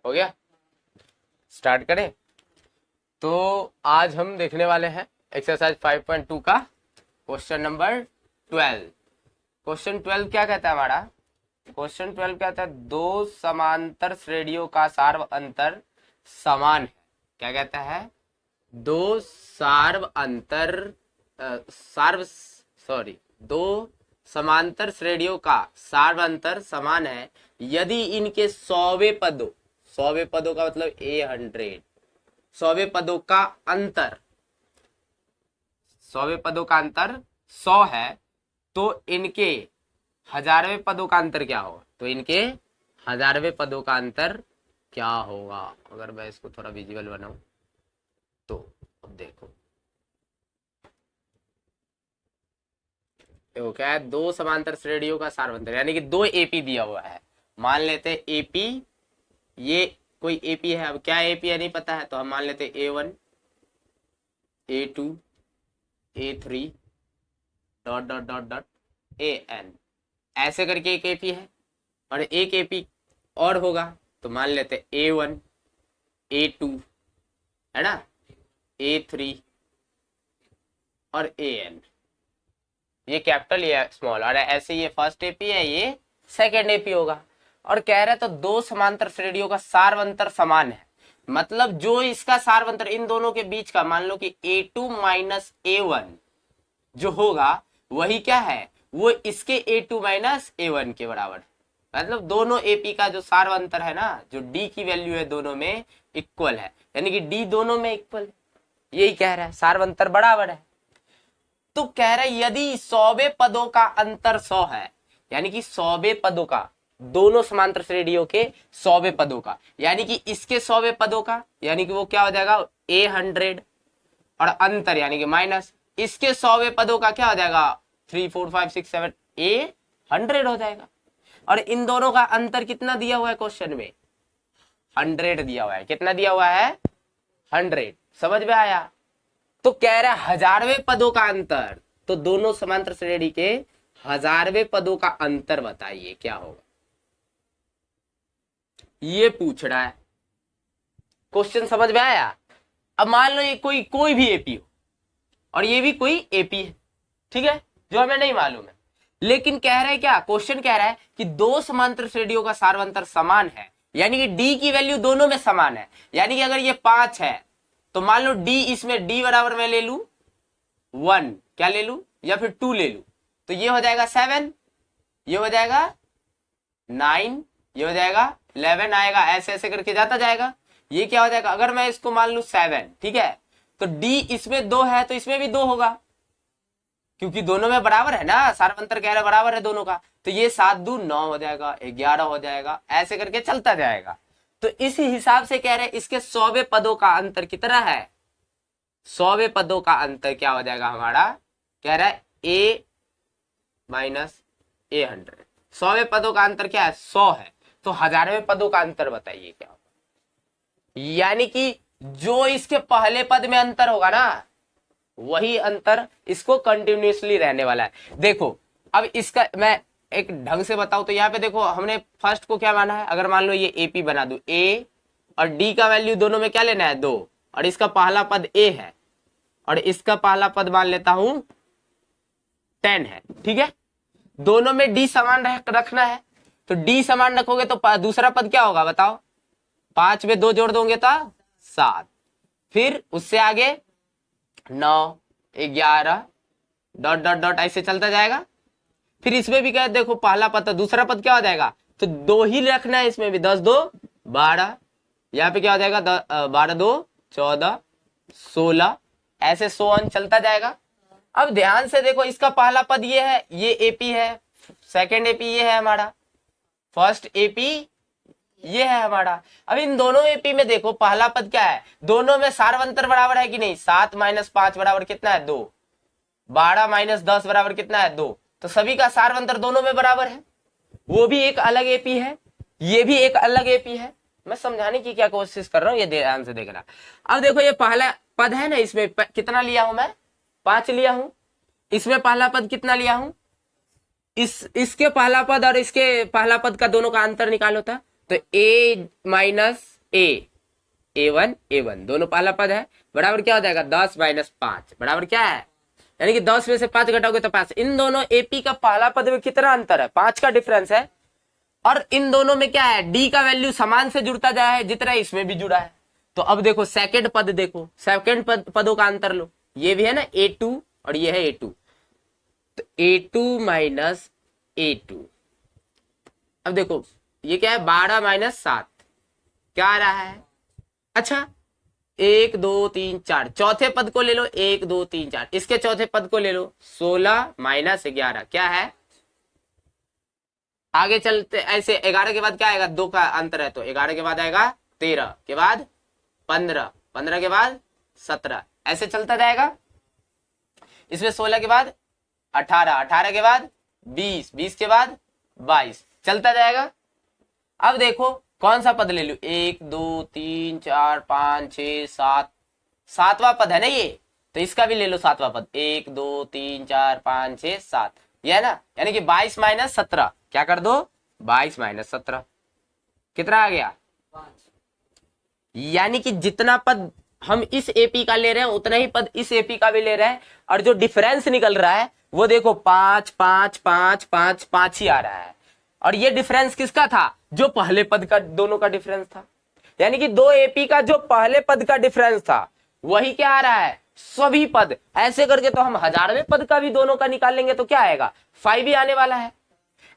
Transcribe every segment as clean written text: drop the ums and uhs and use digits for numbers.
हो गया, स्टार्ट करें। तो आज हम देखने वाले हैं एक्सरसाइज 5.2 का क्वेश्चन नंबर 12। क्वेश्चन 12 क्या कहता है हमारा? क्वेश्चन 12 कहता है दो समांतर श्रेणियों का सार्व अंतर समान है। क्या कहता है? दो सार्व अंतर सार्व सॉरी दो समांतर श्रेणियों का सार्व अंतर समान है यदि इनके सौवें पदों का मतलब 100, सौवें पदों का अंतर 100 है, तो इनके हजारवें पदों का अंतर क्या होगा? तो इनके हजारवें पदों का अंतर क्या होगा? अगर मैं इसको थोड़ा विजुअल बनाऊं तो अब देखो, क्या है? दो समांतर श्रेणियों का सार्वंतर यानी कि दो एपी दिया हुआ है। मान लेते हैं एपी, ये कोई एपी है। अब क्या एपी है नहीं पता है, तो हम मान लेते हैं A1 A2 A3 dot dot dot dot AN, ऐसे करके एक एपी है। और एक एपी और होगा तो मान लेते A1 A2 है ना, A3 और AN, ये कैपिटल ये स्मॉल। और ऐसे ये फर्स्ट एपी है, ये सेकेंड एपी होगा। और कह रहे तो दो समांतर श्रेणियों का सार्वंतर समान है, मतलब जो इसका सार्वंतर इन दोनों के बीच का, मान लो कि A2 माइनस A1 जो होगा वही क्या है, वो इसके A2 माइनस A1 के बराबर है। मतलब दोनों एपी का जो सार्वंतर है ना, जो D की वैल्यू है दोनों में इक्वल है, यानी कि D दोनों में इक्वल है, यही कह रहा है, सार्वंतर बराबर है। तो कह रहे यदि 100वें पदों का अंतर 100 है, यानी कि 100वें पदों का, दोनों समांतर श्रेणियों के 100वें पदों का, यानी कि इसके 100वें पदों का, यानी कि वो क्या हो जाएगा A100, और अंतर यानी कि माइनस इसके 100वें पदों का क्या हो जाएगा 3 4 5 6 7 A100 हो जाएगा। और इन दोनों का अंतर कितना दिया हुआ है क्वेश्चन में? 100 दिया हुआ है। कितना दिया हुआ है? 100। समझ में आया? तो कह रहा है हजारवें पदों का अंतर, तो दोनों समांतर श्रेणी के हजारवें पदों का अंतर बताइए क्या होगा, ये पूछ रहा है। क्वेश्चन समझ में आया? अब मान लो ये कोई भी एपी हो और ये भी कोई एपी है, ठीक है, जो हमें नहीं मालूम है, लेकिन कह रहे हैं क्या, क्वेश्चन कह रहा है कि दो समांतर श्रेणियों का सार्वंतर समान है, यानी कि डी की वैल्यू दोनों में समान है। यानी कि अगर ये 5 है तो मान लो डी, इसमें डी बराबर मैं ले लू 1, क्या ले लू, या फिर 2 ले लू, तो ये हो जाएगा 7, ये हो जाएगा 9, ये हो जाएगा 11 आएगा, ऐसे ऐसे करके जाता जाएगा। ये क्या हो जाएगा, अगर मैं इसको मान लू 7, ठीक है, तो डी इसमें 2 है तो इसमें भी 2 होगा, क्योंकि दोनों में बराबर है ना, सार्वंतर कह रहे बराबर है दोनों का। तो ये 7 दूं 9 हो जाएगा, 11 हो जाएगा, ऐसे करके चलता जाएगा। तो इसी हिसाब से कह रहे हैं इसके 100वें पदों का अंतर कितना है, 100वें पदों का अंतर क्या हो जाएगा हमारा, कह रहा है A माइनस A100। 100वें पदों का अंतर क्या है, 100 है, तो हजारवें पदों का अंतर बताइए क्या होगा। यानी कि जो इसके पहले पद में अंतर होगा ना, वही अंतर इसको कंटिन्यूसली रहने वाला है। देखो अब इसका मैं एक ढंग से बताऊं तो यहाँ पे देखो, हमने फर्स्ट को क्या माना है, अगर मान लो ये एपी बना दू, ए और डी का वैल्यू दोनों में क्या लेना है 2, और इसका पहला पद ए है और इसका पहला पद मान लेता हूं 10 है, ठीक है, दोनों में डी समान रखना है। तो डी समान रखोगे तो दूसरा पद क्या होगा बताओ, 5 में 2 जोड़ दोगे तो 7, फिर उससे आगे 9 11 डॉट डॉट डॉट ऐसे चलता जाएगा। फिर इसमें भी क्या है, देखो पहला पद, दूसरा पद क्या हो जाएगा, तो 2 ही रखना है, इसमें भी 10 2 12, यहाँ पे क्या हो जाएगा 12 2 14 16, ऐसे 100 चलता जाएगा। अब ध्यान से देखो, इसका पहला पद ये है, ये एपी है, सेकेंड एपी ये है हमारा, फर्स्ट एपी ये है हमारा। अब इन दोनों एपी में देखो पहला पद क्या है, दोनों में सार्वंतर बराबर है कि नहीं, 7 माइनस 5 बराबर कितना है 2, 12 माइनस 10 बराबर कितना है 2, तो सभी का सार्वंतर दोनों में बराबर है। वो भी एक अलग एपी है, ये भी एक अलग एपी है। मैं समझाने की क्या कोशिश कर रहा हूं, ये ध्यान से देखना। अब देखो ये पहला पद है ना, इसमें कितना लिया हूं मैं, 5 लिया हूं, इसमें पहला पद कितना लिया हूं, इसके पहला पद और इसके पहला पद का दोनों का अंतर निकालो था, तो a माइनस a1 a1 दोनों पहला पद है, बराबर क्या हो जाएगा 10 माइनस 5 बराबर क्या है, यानी कि 10 में से 5 घटाओगे तो 5। इन दोनों एपी का पहला पद में कितना अंतर है, 5 का डिफरेंस है। और इन दोनों में क्या है, डी का वैल्यू समान से जुड़ता जा है जितना इसमें भी जुड़ा है। तो अब देखो सेकंड पद, देखो सेकंड पदों का अंतर लो, ये भी है ना a2 और ये है a2, तो a2 माइनस a2। अब देखो ये क्या है 12 माइनस 7 क्या आ रहा है, अच्छा 1 2 3 4, चौथे पद को ले लो 1 2 3 4, इसके चौथे पद को ले लो 16 माइनस 11 क्या है, आगे चलते ऐसे 11 के बाद क्या आएगा, 2 का अंतर है तो 11 के बाद आएगा 13 के बाद 15, 15 के बाद 17, ऐसे चलता जाएगा। इसमें 16 के बाद 18, 18 के बाद 20, 20 के बाद 22, चलता जाएगा। अब देखो कौन सा पद ले लूं, 1 2 3 4 5 6 7, सातवां पद है ना ये, तो इसका भी ले लो सातवां पद, 1 2 3 4 5 6 7, ये है ना, यानी कि 22 माइनस 17 क्या कर दो 22 माइनस 17 कितना आ गया 5। यानी कि जितना पद हम इस एपी का ले रहे हैं उतना ही पद इस एपी का भी ले रहे हैं, और जो डिफरेंस निकल रहा है वो देखो 5 5 5 5 5 ही आ रहा है। और ये डिफरेंस किसका था, जो पहले पद का दोनों का डिफरेंस था, यानी कि दो एपी का जो पहले पद का डिफरेंस था वही क्या आ रहा है सभी पद। ऐसे करके तो हम 1000वें पद का भी दोनों का निकाल लेंगे तो क्या आएगा 5 ही आने वाला है।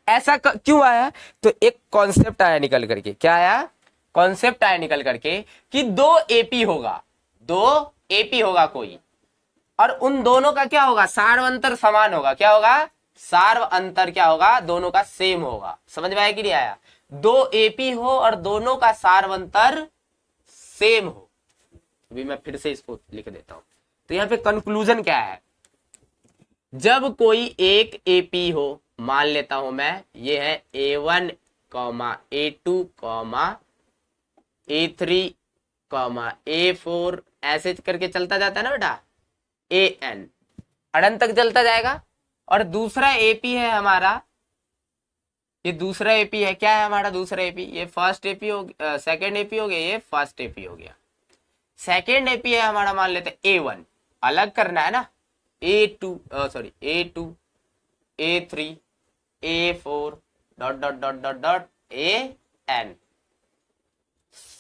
ऐसा क्यों आया, तो एक कॉन्सेप्ट आया निकल करके, क्या आया कॉन्सेप्ट आया निकल करके कि दो एपी होगा, दो एपी होगा कोई, और उन दोनों का क्या होगा सार्व अंतर समान होगा, क्या होगा सार्व अंतर क्या होगा दोनों का सेम होगा। समझ में आया कि नहीं आया, दो एपी हो और दोनों का सार्व अंतर सेम हो। अभी मैं फिर से इसको लिख देता हूं, तो यहां पे कंक्लूजन क्या है, जब कोई एक एपी हो, मान लेता हूं मैं ये है a1 a2 a3 a4, ऐसे करके चलता जाता है ना बेटा, an अनंत तक चलता जाएगा। और दूसरा एपी है हमारा, ये दूसरा एपी है, क्या है हमारा दूसरा एपी, ये फर्स्ट एपी हो गया, सेकेंड एपी हो गया, ये फर्स्ट एपी हो गया। सेकेंड एपी है हमारा मान लेते हैं a1, अलग करना है ना, a2 a3 a4 dot dot dot dot dot an।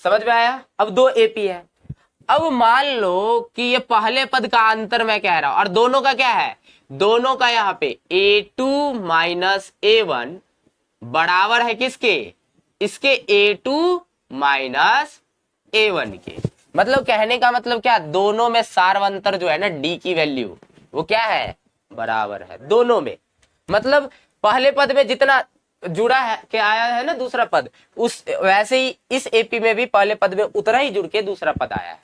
समझ में आया, अब दो एपी है। अब मान लो कि ये पहले पद का अंतर मैं कह रहा हूं और दोनों का क्या है, दोनों का यहाँ पे a2 माइनस a1 बराबर है किसके, इसके a2 माइनस a1 के। मतलब कहने का मतलब क्या, दोनों में सार्व अंतर जो है ना d की वैल्यू वो क्या है बराबर है दोनों में। मतलब पहले पद में जितना जुड़ा है के आया है ना दूसरा पद, उस वैसे ही इस एपी में भी पहले पद में उतना ही जुड़ के दूसरा पद आया है।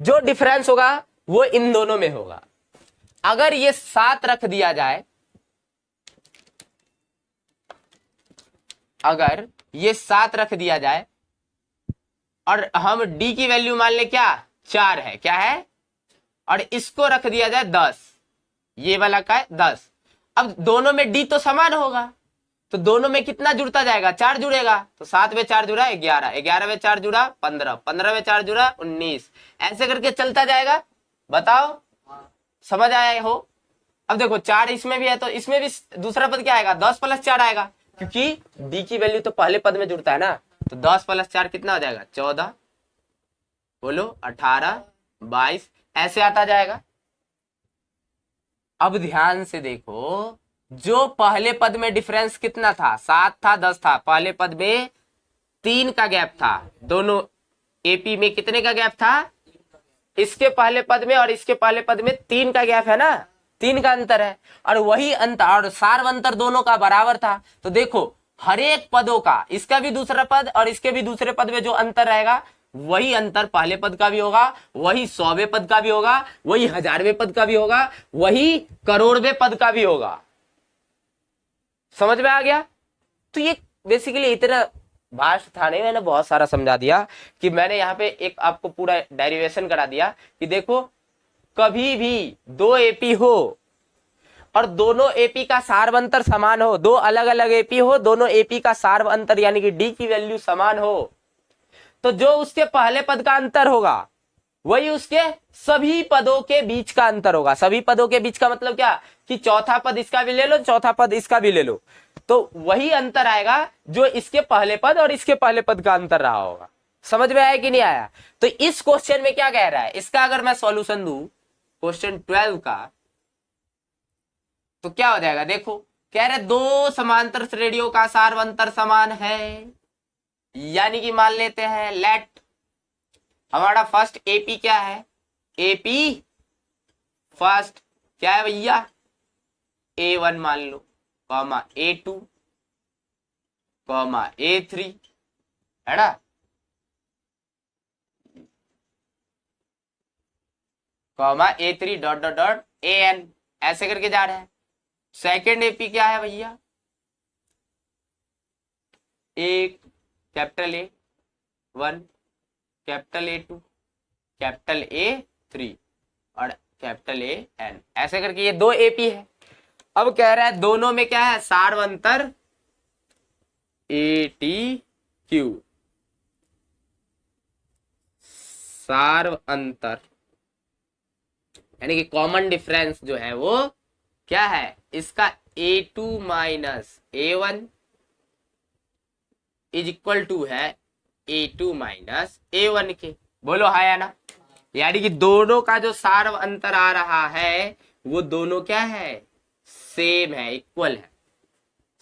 जो डिफरेंस होगा वो इन दोनों में होगा। अगर ये 7 रख दिया जाए, अगर ये 7 रख दिया जाए और हम d की वैल्यू मान ले क्या 4 है, क्या है, और इसको रख दिया जाए 10, ये वाला का है 10। अब दोनों में d तो समान होगा, तो दोनों में कितना जुड़ता जाएगा 4 जुड़ेगा, तो 7 में 4 जुड़ा 11, 11 में 4 जुड़ा 15, 15 में 4 जुड़ा 19, ऐसे करके चलता जाएगा। बताओ समझ आया हो। अब देखो 4 इसमें भी है तो इसमें भी दूसरा पद क्या आएगा 10 प्लस 4 आएगा, क्योंकि d की वैल्यू तो पहले पद में जुड़ता है ना, तो 10 प्लस 4 कितना हो जाएगा 14, बोलो 18 22, ऐसे आता जाएगा। अब ध्यान से देखो, जो पहले पद में डिफरेंस कितना था 7 था 10 था, पहले पद में 3 का गैप था, दोनों एपी में कितने का गैप था, इसके पहले पद में और इसके पहले पद में 3 का गैप है ना, 3 का अंतर है, और वही अंतर और सार्व अंतर दोनों का बराबर था। तो देखो हर एक पदों का, इसका भी दूसरा पद और इसके भी दूसरे पद में जो अंतर रहेगा वही अंतर पहले पद का भी होगा, वही 100वें पद का भी होगा, वही 1000वें पद का भी होगा, वही करोड़वें पद का भी होगा। समझ में आ गया। तो ये बेसिकली इतना भाष्य था नहीं, मैंने बहुत सारा समझा दिया कि मैंने यहाँ पे एक आपको पूरा डेरिवेशन करा दिया कि देखो कभी भी दो एपी हो और दोनों एपी का सार्व अंतर समान हो, दो अलग अलग एपी हो, दोनों एपी का सार्व अंतर यानी कि डी की वैल्यू समान हो, तो जो उसके पहले पद का अंतर होगा वही उसके सभी पदों के बीच का अंतर होगा। सभी पदों के बीच का मतलब क्या कि चौथा पद इसका भी ले लो, चौथा पद इसका भी ले लो, तो वही अंतर आएगा जो इसके पहले पद और इसके पहले पद का अंतर रहा होगा। समझ में आया कि नहीं आया? तो इस क्वेश्चन में क्या कह रहा है, इसका अगर मैं सॉल्यूशन दूं क्वेश्चन 12 का, तो क्या हो जाएगा, देखो कह रहे दो समांतर श्रेणियों का सार्व अंतर समान है, यानी कि मान लेते हैं लेट हमारा फर्स्ट एपी क्या है, एपी फर्स्ट क्या है भैया, A1 मान लो, कॉमा A2 कॉमा A3, है ना, comma A3 dot dot dot AN, ऐसे करके जा रहे हैं। सेकेंड एपी क्या है भैया, एक capital A1 capital A2 capital A3 और कैपिटल AN, ऐसे करके ये दो एपी है। अब कह रहा है दोनों में क्या है, सार्व अंतर ATQ, सार्व अंतर यानी कि कॉमन डिफरेंस जो है वो क्या है, इसका A2 minus A1 is equal to है A2 माइनस A1 के। बोलो हाँ या ना? यानी कि दोनों का जो सार्व अंतर आ रहा है वो दोनों क्या है, सेम है, इक्वल है।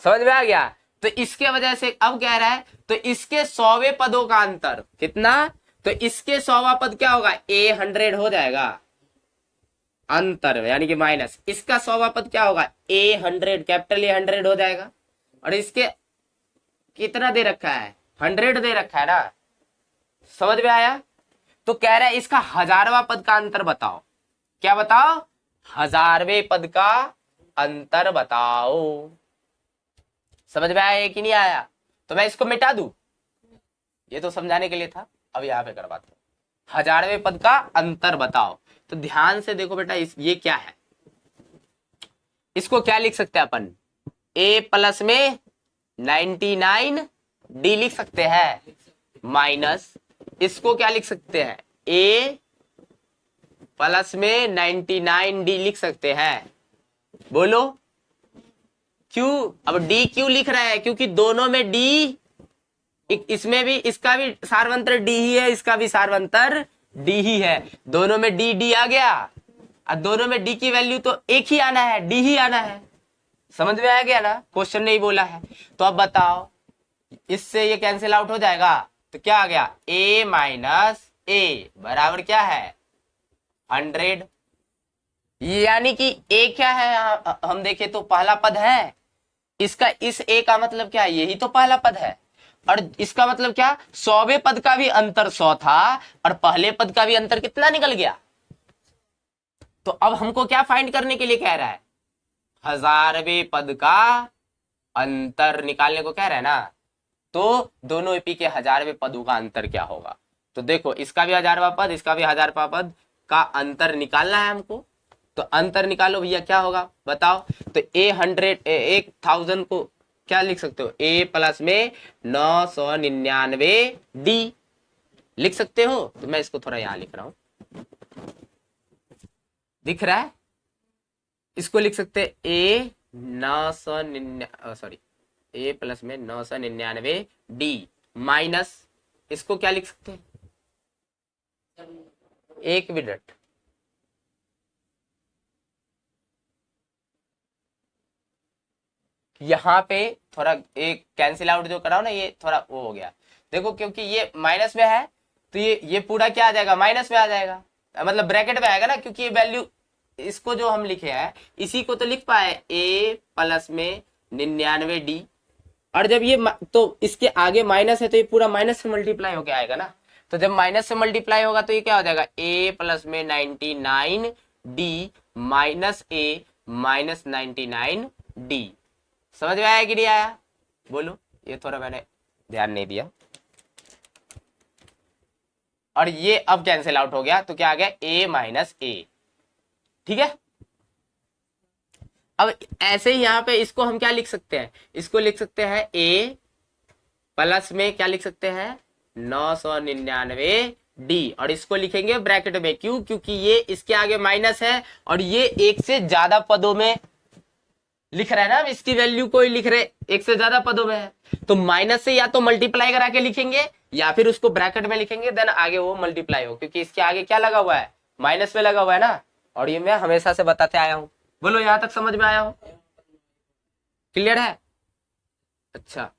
समझ में आ गया? तो इसके वजह से अब कह रहा है तो इसके 100वें पदों का अंतर कितना, तो इसके 100वां पद क्या होगा, A100 हो जाएगा अंतर, यानी कि माइनस, इसका 100वां पद क्या होगा, A100 कैपिटल A100 हो जाएगा, और इसके कितना दे रखा है, 100 दे रखा है ना। समझ में आया? तो कह रहा है इसका 1000वां पद का अंतर बताओ। क्या बताओ, 1000वें पद का अंतर बताओ। समझ में आया कि नहीं आया? तो मैं इसको मिटा दूं, ये तो समझाने के लिए था, अब यहां पे करवाता हूं, 1000वें पद का अंतर बताओ। तो ध्यान से देखो बेटा, ये क्या है, इसको क्या लिख सकते हैं अपन, A प्लस में 99 D लिख सकते हैं, माइनस इसको क्या लिख सकते हैं, A प्लस में 99 D लिख सकते हैं। बोलो क्यों? अब D क्यों लिख रहा है, क्योंकि दोनों में D, इसमें भी, इसका भी सार्वंतर D ही है, इसका भी सार्वंतर D ही है, दोनों में D D आ गया, और दोनों में D की वैल्यू तो एक ही आना है, D ही आना है। समझ में आ गया ना? क्वेश्चन नहीं बोला है तो अब बताओ, इससे ये कैंसिल आउट हो जाएगा, तो क्या आ गया, A माइनस A बराबर क्या है, 100, यानी कि A क्या है, हम देखे तो पहला पद है, इसका इस A का मतलब क्या है, यही तो पहला पद है, और इसका मतलब क्या, 100वें पद का भी अंतर 100 था और पहले पद का भी अंतर कितना निकल गया। तो अब हमको क्या फाइंड करने के लिए कह रहा है, 1000वें पद का अंतर निकालने को कह रहा है ना। तो दोनों एपी के 1000वें पदों का अंतर क्या होगा, तो देखो इसका भी 1000वां पद, इसका भी 1000वां पद का अंतर निकालना है हमको। तो अंतर निकालो भैया, क्या होगा बताओ। तो A1000 को क्या लिख सकते हो, A प्लस में 999 D लिख सकते हो। तो मैं इसको थोड़ा यहां लिख रहा हूं, दिख रहा है, इसको लिख सकते हैं A 999, सॉरी A प्लस में 999 D माइनस, इसको क्या लिख सकते हैं, एक मिनट, यहाँ पे थोड़ा एक कैंसिल आउट जो कराओ ना, ये थोड़ा वो हो गया, देखो क्योंकि ये माइनस में है तो ये पूरा क्या आ जाएगा, माइनस में आ जाएगा, मतलब ब्रैकेट में आएगा ना, क्योंकि ये वैल्यू, इसको जो हम लिखे हैं इसी को तो लिख पाए A प्लस में 99 D, और जब ये तो इसके आगे माइनस है तो ये पूरा माइनस से मल्टीप्लाई होके आएगा ना। तो जब माइनस से मल्टीप्लाई होगा तो ये क्या हो जाएगा, A प्लस में 99 D minus A minus 99 D। समझ में आया कि नहीं आया? बोलो, ये थोड़ा मैंने ध्यान नहीं दिया, और ये अब कैंसिल आउट हो गया, तो क्या आ गया, A माइनस A। ठीक है, अब ऐसे ही यहाँ पे इसको हम क्या लिख सकते हैं, इसको लिख सकते हैं a प्लस में क्या लिख सकते हैं 999 डी, और इसको लिखेंगे ब्रैकेट में, क्यों, क्योंकि ये इसके आगे माइनस है और ये एक से ज्यादा पदों में लिख रहा है ना, इसकी वैल्यू कोई लिख रहे एक से ज्यादा पदों में है, तो माइनस से या तो मल्टीप्लाई करा के लिखेंगे या फिर उसको ब्रैकेट में लिखेंगे, देन आगे वो मल्टीप्लाई हो, क्योंकि इसके आगे क्या लगा हुआ है, माइनस में लगा हुआ है ना, और ये मैं हमेशा से बताते आया हूं। बोलो यहां तक समझ में आया हो, क्लियर है? अच्छा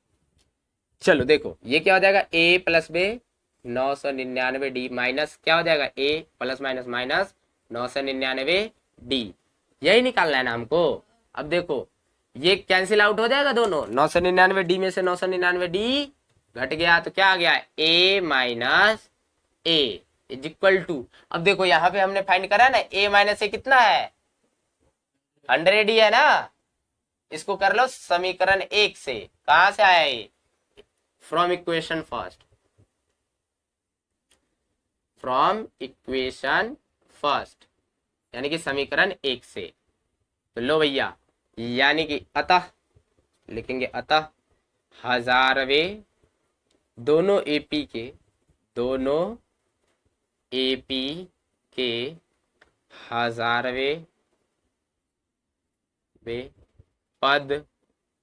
चलो देखो ये क्या हो जाएगा, a plus B 999 D minus क्या हो जाएगा, a plus minus minus 999 D, यही निकालना है ना हमको। अब देखो ये कैंसिल आउट हो जाएगा दोनों, 999 डी में से 999 डी घट गया तो क्या आ गया, a minus A is equal to, अब देखो यहाँ पे हमने फाइंड करा ना, a माइनस ए कितना है 100 ही है ना, इसको कर लो समीकरण 1 से, कहां से आया ये, from equation first, from equation first यानी कि समीकरण 1 से। तो लो भैया, यानी कि अतः लिखेंगे, अतः हजारवें दोनों एपी के हजारवें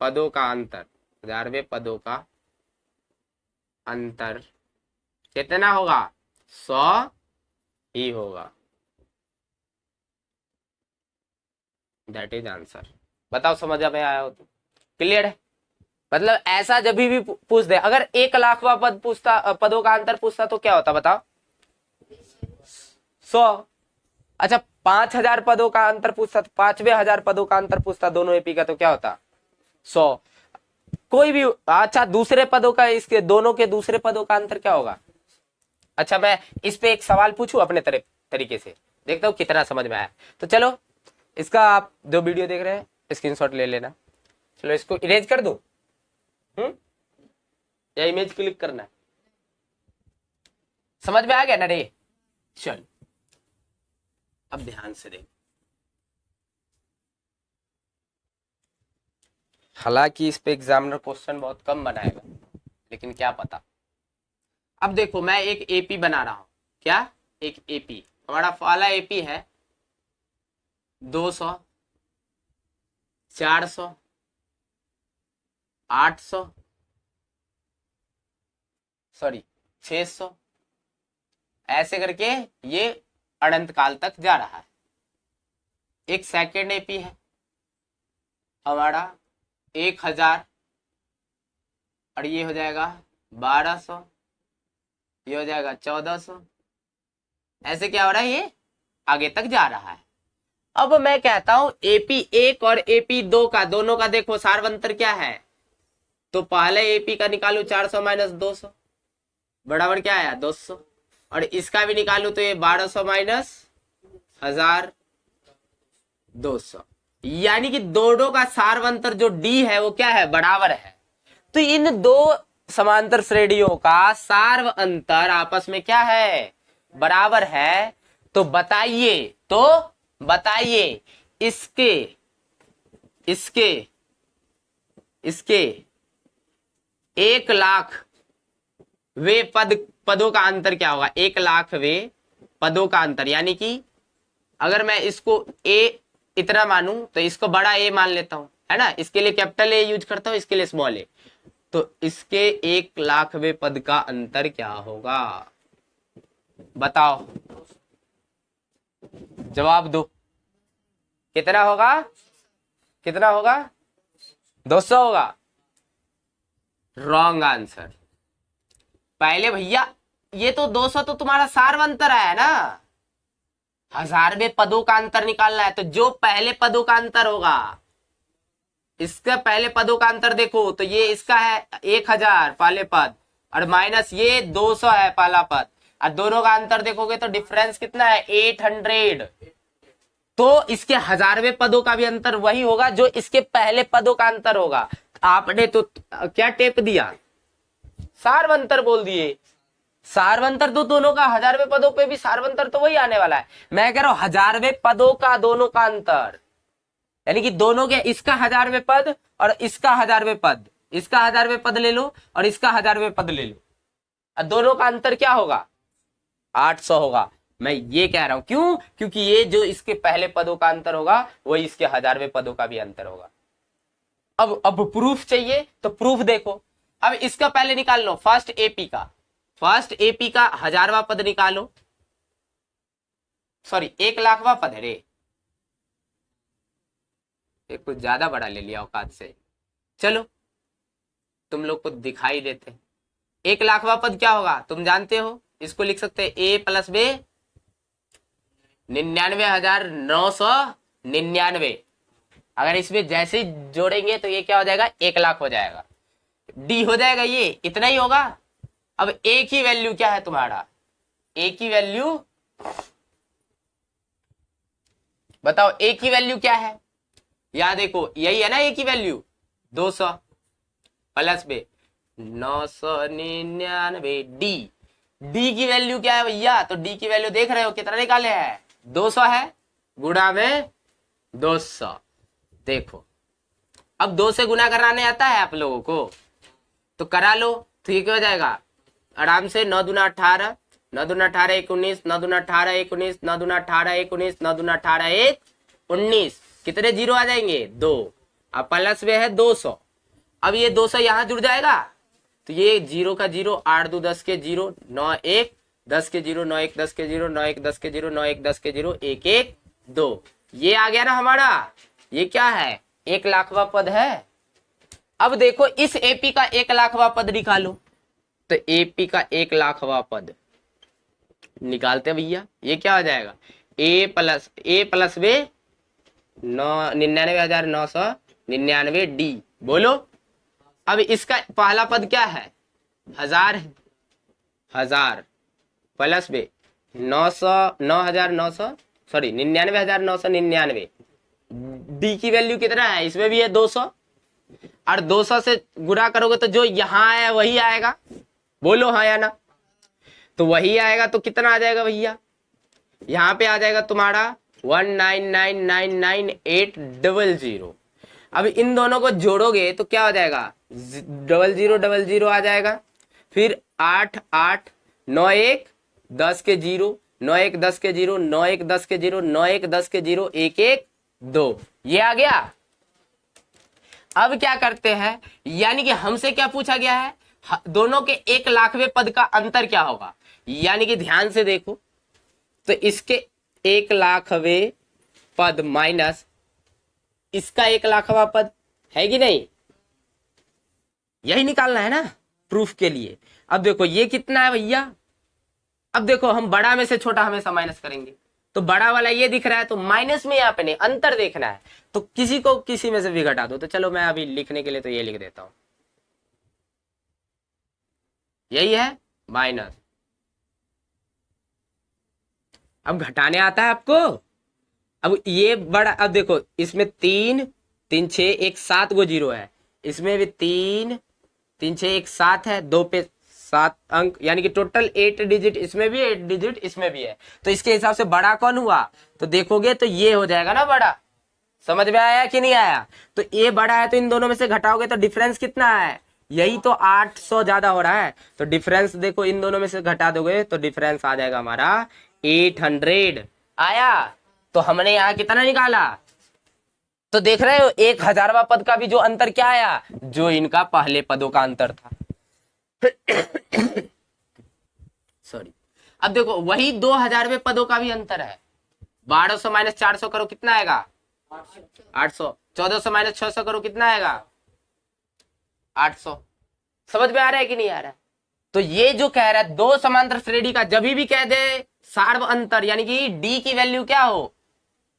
पदों का अंतर, हजारवें पदों का अंतर कितना होगा, 100 ही होगा। That is answer. बताओ समझ में आया हो तो, क्लियर है? मतलब ऐसा जब भी पूछ दे, अगर 1,00,000वां पद पूछता, पदों का अंतर पूछता तो क्या होता बताओ, 100। अच्छा 5,000 पदों का अंतर पूछता, 5,000 पदों का अंतर पूछता दोनों एपी का, तो क्या होता 100। कोई भी, अच्छा दूसरे पदों का, इसके दोनों के दूसरे पदों का अंतर क्या होगा। अच्छा मैं इस पे एक सवाल पूछूं अपने तरीके से, देखता हूं कितना समझ में आया। तो चलो इसका आप जो वीडियो देख रहे हैं स्क्रीनशॉट ले लेना। चलो इसको इरेज कर दूं, या इमेज क्लिक करना है, समझ में आ गया ना रे। चल अब ध्यान से देख, हालांकि इस पे एग्जामिनर क्वेश्चन बहुत कम बनाएगा, लेकिन क्या पता। अब देखो मैं एक एपी बना रहा हूं, क्या, एक एपी, हमारा वाला एपी है 200, 400, 800, सॉरी 600, ऐसे करके ये अनंत काल तक जा रहा है। एक सेकेंड एपी है हमारा 1000, और ये हो जाएगा 1200, ये हो जाएगा 1400, ऐसे क्या हो रहा है, ये आगे तक जा रहा है। अब मैं कहता हूं एपी 1 और एपी 2 का, दोनों का देखो सार्वंतर क्या है, तो पहले एपी का निकालू 400 माइनस 200 बराबर क्या आया 200, और इसका भी निकालू तो ये 1200 माइनस 1200, यानी कि दोनों का सार्वंतर जो डी है वो क्या है, बराबर है। तो इन दो समांतर श्रेणियों का सार्व अंतर आपस में क्या है, बराबर है। तो बताइए इसके 1,00,000 वे पदों का अंतर क्या होगा, 1,00,000 वे पदों का अंतर, यानी कि अगर मैं इसको ए इतना मानूं तो इसको बड़ा ए मान लेता हूं, है ना, इसके लिए कैपिटल ए यूज करता हूं, इसके लिए स्मॉल ए, तो इसके 1,00,000वें पद का अंतर क्या होगा, बताओ, जवाब दो, कितना होगा, 200 होगा। Wrong answer. पहले भैया ये तो 200 तो तुम्हारा सार्वंतर है ना, 1000वें पदों का अंतर निकालना है, तो जो पहले पदों का अंतर होगा, इसका पहले पदों का अंतर देखो, तो ये इसका है 1000 पहले पद, और माइनस ये 200 है पहला पद, और दोनों का अंतर देखोगे तो डिफरेंस कितना है 800, तो इसके 1000वें पदों का भी अंतर वही होगा जो इसके पहले पदों का अंतर होगा। आपने तो क्या टेप दिया, सार्वंतर बोल दिए, सार्वंतर तो दोनों का 1000वें पदों पे भी सार्वंतर तो वही आने वाला है। मैं कह रहा हूं 1000वें पदों का दोनों का अंतर, यानी कि दोनों के, इसका 1000वें पद और इसका 1000वें पद, इसका 1000वें पद ले लो और इसका 1000वें पद ले लो, और दोनों का अंतर क्या होगा? 800 होगा। मैं ये कह रहा हूं क्यों? क्योंकि ये जो इसके पहले पदों का अंतर होगा वही इसके 1000वें पदों का भी अंतर होगा। अब प्रूफ चाहिए तो प्रूफ देखो। अब इसका पहले निकाल लो फर्स्ट एपी का, फर्स्ट एपी का 1000वां पद निकालो, सॉरी 1,00,000वां पद है रे, ये कुछ ज्यादा बड़ा ले लिया औकात से, चलो तुम लोग को दिखाई देते। 1,00,000वां पद क्या होगा तुम जानते हो, इसको लिख सकते हैं ए प्लस बे 99,999। अगर इसमें जैसे ही जोड़ेंगे तो ये क्या हो जाएगा? 1,00,000 हो जाएगा, डी हो जाएगा, ये इतना ही होगा। अब ए की वैल्यू क्या है तुम्हारा? ए की वैल्यू बताओ, ए की वैल्यू क्या है? यहां देखो यही है ना ए की value, 200 plus B 999। D, D की वैल्यू क्या है भैया? तो डी की वैल्यू देख रहे हो कितना निकाले हैं? 200 है, गुणा में 200। देखो अब 2 से गुना कराने आता है आप लोगों को, तो करा लो, तो ये क्या हो जाएगा आराम से? 9 दूना 18, 9 दूना 18 19, 9 दूना 18 19, 9 दूना 18 19, 9 दूना 18 1 19। कितने जीरो आ जाएंगे? 2। अब प्लस में है 200। अब ये 200 यहां जुड़ जाएगा, तो ये 0 का 0, 8 2 10 के 0, 9 1 10 के 0, 9 1 10 के 0, 9 1 10 के 0, 9 1 10 के 0, 1 1 2। ये आ गया ना हमारा, ये क्या है? 1,00,000वां पद है। अब देखो इस एपी का 1,00,000वां पद निकालो, तो एपी का 1,00,000वां पद निकालते भैया, ये क्या हो जाएगा? ए प्लस वे 99,999 डी, बोलो। अब इसका पहला पद क्या है? 1000 है, 1000 प्लस बे 9,900 सॉरी 99,999। डी की वैल्यू कितना है? इसमें भी है 200, और 200 से गुणा करोगे तो जो यहां है वही आएगा, बोलो हाँ या ना? तो वही आएगा, तो कितना आ जाएगा भैया? यहां पे आ जाएगा तुम्हारा 199,99800। अब इन दोनों को जोड़ोगे तो क्या हो जाएगा? 0000 आ जाएगा, फिर 8 8 9 1 10 के 0, 9 1 10 के 0, 9 1 10 के 0, 9 1 10 के 0, 1 1 2, ये आ गया। अब क्या करते हैं, यानी कि हमसे क्या पूछा गया है? दोनों के 1,00,000वें पद का अंतर क्या होगा? यानी कि ध्यान से देखो, तो इसके 1,00,000वें पद माइनस इसका 1,00,000वां पद है कि नहीं, यही निकालना है ना प्रूफ के लिए। अब देखो ये कितना है भैया? अब देखो हम बड़ा में से छोटा हमेशा माइनस करेंगे, तो बड़ा वाला ये दिख रहा है, तो माइनस में यहाँ पे नहीं, अंतर देखना है, तो किसी को किसी में से भी घटा दो। तो चलो मैं अभी लिखने के लिए तो ये लिख देता हूं, यही है माइनस। अब घटाने आता है आपको? अब ये बड़ा, अब देखो इसमें 3 3 6 1 7 गो जीरो है, इसमें भी 3 3 6 1 7 है, 2 पे 7 अंक, यानी कि टोटल 8 डिजिट, इसमें भी 8 डिजिट इसमें भी है। तो इसके हिसाब से बड़ा कौन हुआ? तो देखोगे तो ये हो जाएगा ना बड़ा। समझ में आया कि नहीं आया? तो ये बड़ा है, तो इन दोनों में से घटाओगे तो डिफरेंस कितना है? यही तो 800 ज्यादा हो रहा है, तो डिफरेंस देखो इन दोनों में से घटा दोगे तो डिफरेंस आ जाएगा हमारा 800 आया। तो हमने यहाँ कितना निकाला? तो देख रहे हो 1,000वां पद का भी जो अंतर क्या आया? जो इनका पहले पदों का अंतर था। सॉरी, अब देखो वही 2,000वें पदों का भी अंतर है। 1200 माइनस 400 करो कितना आएगा? 800। 1400 माइनस 600 करो कितना आएगा? 800। समझ में आ रहा है कि नहीं आ रहा है? तो ये जो कह रहा है दो समांतर श्रेणी का जब भी कह दे सार्व अंतर, यानी कि डी की वैल्यू क्या हो?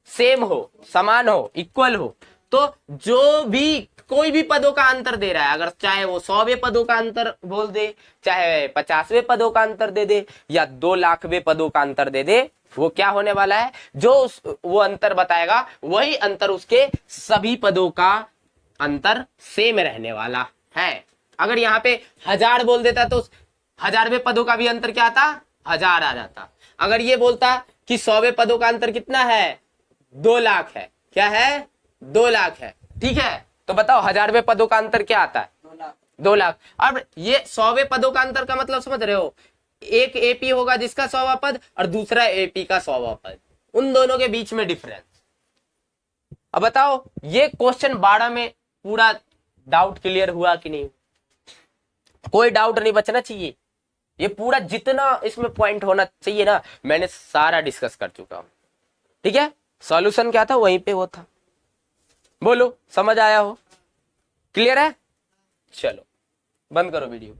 सेम हो, समान हो, इक्वल हो, तो जो भी कोई भी पदों का अंतर दे रहा है, अगर चाहे वो 100वें पदों का अंतर बोल दे, चाहे 50वें पदों का अंतर दे दे, या 2,00,000वें पदों का अंतर दे दे, वो क्या होने वाला है? जो वो अंतर बताएगा वही अंतर उसके सभी पदों का अंतर सेम रहने वाला है। अगर यहाँ पे 1000 बोल देता तो 1000वें पदों का भी अंतर क्या आता? 1000 आ जाता। अगर ये बोलता कि 100वें पदों का अंतर कितना है? 2,00,000 है, क्या है? 2 लाख है, ठीक है। तो बताओ 1000वें पदों का अंतर क्या आता है? 2 लाख। अब ये 100वें पदों का अंतर का मतलब समझ रहे हो? एक एपी होगा जिसका 100वां पद और दूसरा एपी का 100वां पद, उन दोनों के बीच में डिफरेंस। अब बताओ ये क्वेश्चन 12 में पूरा डाउट क्लियर हुआ कि नहीं? कोई डाउट नहीं बचना चाहिए। ये पूरा जितना इसमें पॉइंट होना चाहिए ना, मैंने सारा डिस्कस कर चुका हूं, ठीक है। सॉल्यूशन क्या था वहीं पे वो था। बोलो समझ आया हो? क्लियर है? चलो बंद करो वीडियो।